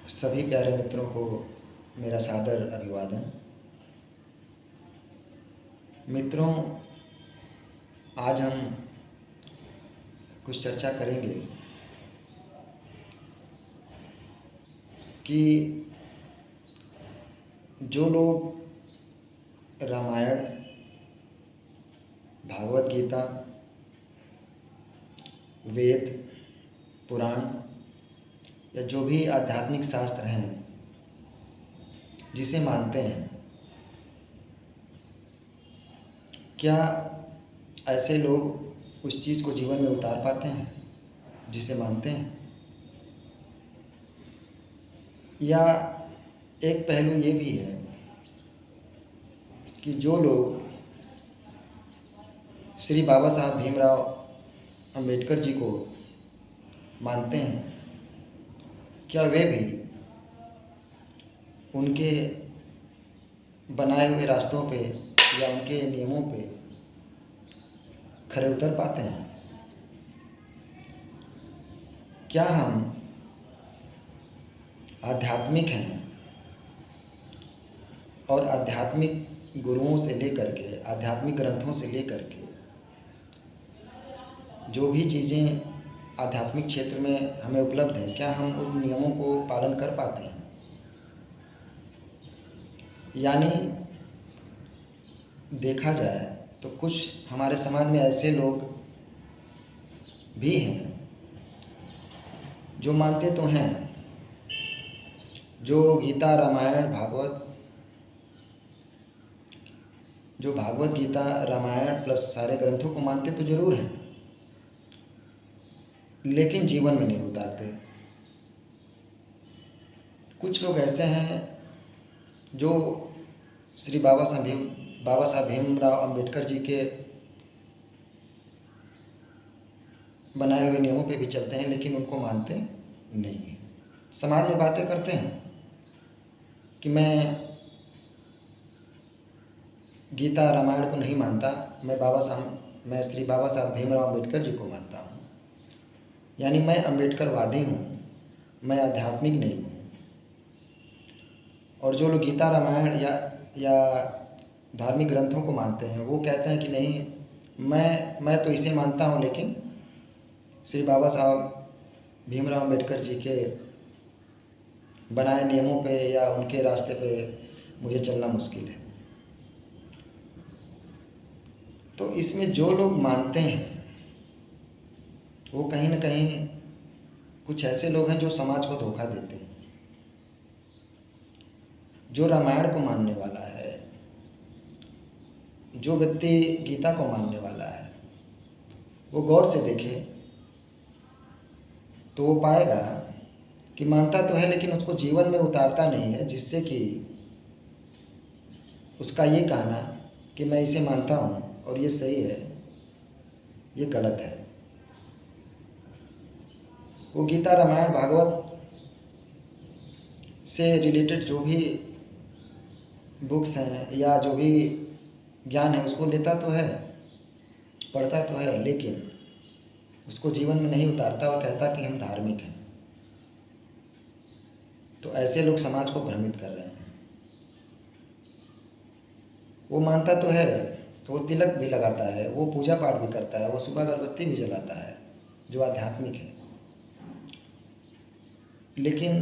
सभी प्यारे मित्रों को मेरा सादर अभिवादन। मित्रों, आज हम कुछ चर्चा करेंगे कि जो लोग रामायण, भागवत गीता, वेद, पुराण या जो भी आध्यात्मिक शास्त्र हैं जिसे मानते हैं, क्या ऐसे लोग उस चीज़ को जीवन में उतार पाते हैं जिसे मानते हैं? या एक पहलू ये भी है कि जो लोग श्री बाबा साहब भीमराव अंबेडकर जी को मानते हैं, क्या वे भी उनके बनाए हुए रास्तों पे या उनके नियमों पे खरे उतर पाते हैं? क्या हम आध्यात्मिक हैं और आध्यात्मिक गुरुओं से लेकर के, आध्यात्मिक ग्रंथों से लेकर के जो भी चीज़ें आध्यात्मिक क्षेत्र में हमें उपलब्ध हैं, क्या हम उन नियमों को पालन कर पाते हैं? यानी देखा जाए तो कुछ हमारे समाज में ऐसे लोग भी हैं जो मानते तो हैं, जो गीता, रामायण, भागवत गीता, रामायण प्लस सारे ग्रंथों को मानते तो ज़रूर हैं, लेकिन जीवन में नहीं उतारते। कुछ लोग ऐसे हैं जो श्री बाबा साहब भीमराव अंबेडकर जी के बनाए हुए नियमों पे भी चलते हैं, लेकिन उनको मानते नहीं हैं। समाज में बातें करते हैं कि मैं गीता, रामायण को नहीं मानता, मैं श्री बाबा साहब भीमराव अंबेडकर जी को मानता हूँ। यानी मैं अंबेडकरवादी हूँ, मैं आध्यात्मिक नहीं हूँ। और जो लोग गीता, रामायण या धार्मिक ग्रंथों को मानते हैं, वो कहते हैं कि नहीं, मैं तो इसे मानता हूँ, लेकिन श्री बाबा साहब भीमराव अंबेडकर जी के बनाए नियमों पे या उनके रास्ते पे मुझे चलना मुश्किल है। तो इसमें जो लोग मानते हैं वो कहीं ना कहीं कुछ ऐसे लोग हैं जो समाज को धोखा देते हैं। जो रामायण को मानने वाला है, जो व्यक्ति गीता को मानने वाला है, वो गौर से देखे तो वो पाएगा कि मानता तो है लेकिन उसको जीवन में उतारता नहीं है, जिससे कि उसका ये कहना कि मैं इसे मानता हूँ और ये सही है, ये गलत है। वो गीता, रामायण, भागवत से रिलेटेड जो भी बुक्स हैं या जो भी ज्ञान है उसको लेता तो है, पढ़ता तो है, लेकिन उसको जीवन में नहीं उतारता और कहता कि हम धार्मिक हैं। तो ऐसे लोग समाज को भ्रमित कर रहे हैं। वो मानता तो है, तो वो तिलक भी लगाता है, वो पूजा पाठ भी करता है, वो सुबह अगरबत्ती भी जलाता है, जो आध्यात्मिक है, लेकिन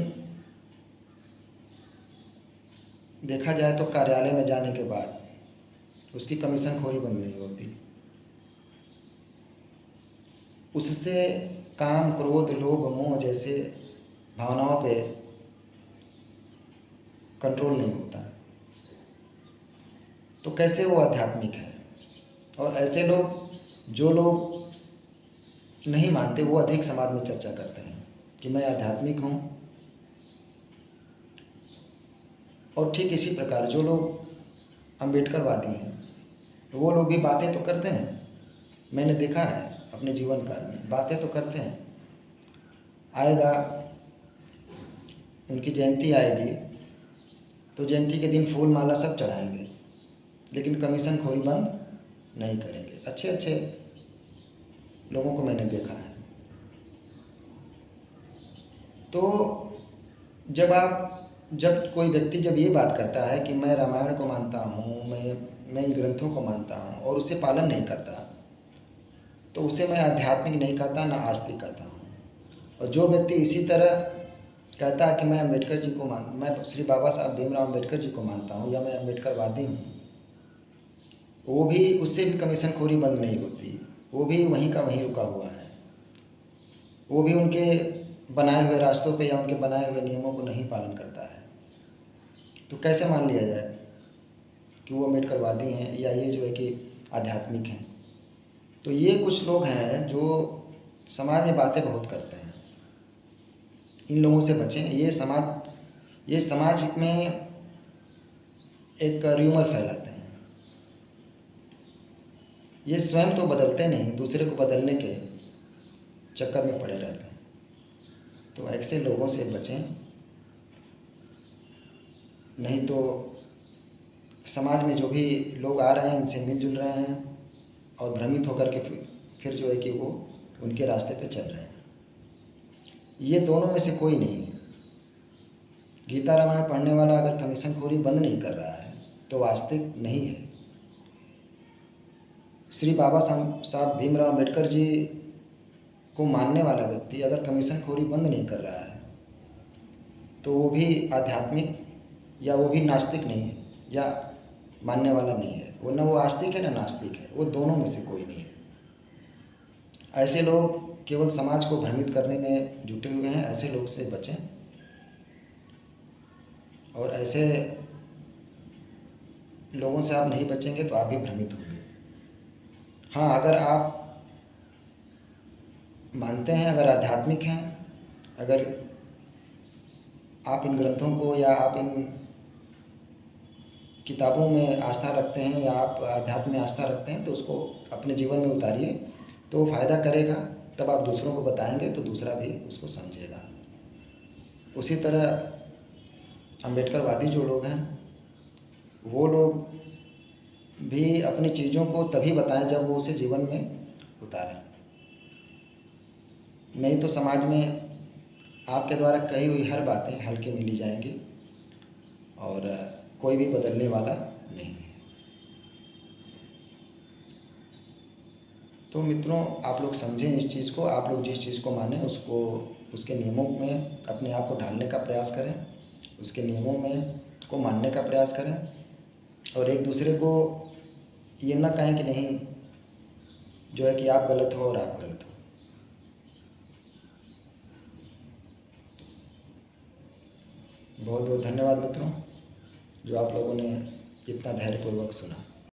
देखा जाए तो कार्यालय में जाने के बाद उसकी कमीशन खोरी बंद नहीं होती। उससे काम, क्रोध, लोभ, मोह जैसे भावनाओं पे कंट्रोल नहीं होता। तो कैसे वो आध्यात्मिक है? और ऐसे लोग, जो लोग नहीं मानते, वो अधिक समाज में चर्चा करते हैं कि मैं आध्यात्मिक हूँ। और ठीक इसी प्रकार जो लोग अंबेडकरवादी हैं, वो लोग भी बातें तो करते हैं, मैंने देखा है अपने जीवन काल में, बातें तो करते हैं। आएगा, उनकी जयंती आएगी तो जयंती के दिन फूल माला सब चढ़ाएंगे, लेकिन कमीशन खोरी बंद नहीं करेंगे। अच्छे अच्छे लोगों को मैंने देखा है। तो जब कोई व्यक्ति जब ये बात करता है कि मैं रामायण को मानता हूँ, मैं इन ग्रंथों को मानता हूँ और उसे पालन नहीं करता, तो उसे मैं आध्यात्मिक नहीं कहता, ना आस्तिक कहता हूँ। और जो व्यक्ति इसी तरह कहता है कि मैं श्री बाबा साहब भीमराव अम्बेडकर जी को मानता हूँ या मैं अम्बेडकरवादी हूँ, वो भी, उससे भी कमीशनखोरी बंद नहीं होती, वो भी वहीं का वहीं रुका हुआ है। वो भी उनके बनाए हुए रास्तों पे या उनके बनाए हुए नियमों को नहीं पालन करता है। तो कैसे मान लिया जाए कि वो अम्बेडकरवादी हैं या ये जो है कि आध्यात्मिक हैं। तो ये कुछ लोग हैं जो समाज में बातें बहुत करते हैं, इन लोगों से बचें। ये समाज में एक र्यूमर फैलाते हैं। ये स्वयं तो बदलते नहीं, दूसरे को बदलने के चक्कर में पड़े रहते हैं। तो ऐसे लोगों से बचें, नहीं तो समाज में जो भी लोग आ रहे हैं इनसे मिलजुल रहे हैं और भ्रमित होकर के फिर जो है कि वो उनके रास्ते पे चल रहे हैं। ये दोनों में से कोई नहीं है। गीता रामायण पढ़ने वाला अगर कमीशनखोरी बंद नहीं कर रहा है तो वास्तविक नहीं है। श्री बाबा साहब भीमराव अम्बेडकर जी को मानने वाला व्यक्ति अगर कमीशनखोरी बंद नहीं कर रहा है तो वो भी आध्यात्मिक या वो भी नास्तिक नहीं है या मानने वाला नहीं है। वो ना वो आस्तिक है ना नास्तिक है, वो दोनों में से कोई नहीं है। ऐसे लोग केवल समाज को भ्रमित करने में जुटे हुए हैं। ऐसे लोग से बचें और ऐसे लोगों से आप नहीं बचेंगे तो आप भी भ्रमित होंगे। हाँ, अगर आप मानते हैं, अगर आध्यात्मिक हैं, अगर आप इन ग्रंथों को या आप इन किताबों में आस्था रखते हैं या आप आध्यात्म में आस्था रखते हैं तो उसको अपने जीवन में उतारिए, तो वो फ़ायदा करेगा। तब आप दूसरों को बताएंगे तो दूसरा भी उसको समझेगा। उसी तरह अम्बेडकरवादी जो लोग हैं वो लोग भी अपनी चीज़ों को तभी बताएं जब वो उसे जीवन में उतारें। नहीं तो समाज में आपके द्वारा कही हुई हर बातें हल्के में ली जाएंगी और कोई भी बदलने वाला नहीं है। तो मित्रों, आप लोग समझें इस चीज़ को। आप लोग जिस चीज़ को मानें उसको, उसके नियमों में अपने आप को ढालने का प्रयास करें, उसके नियमों में को मानने का प्रयास करें और एक दूसरे को ये ना कहें कि नहीं जो है कि आप गलत हो और आप गलत हो। बहुत बहुत धन्यवाद मित्रों, जो आप लोगों ने इतना धैर्यपूर्वक सुना।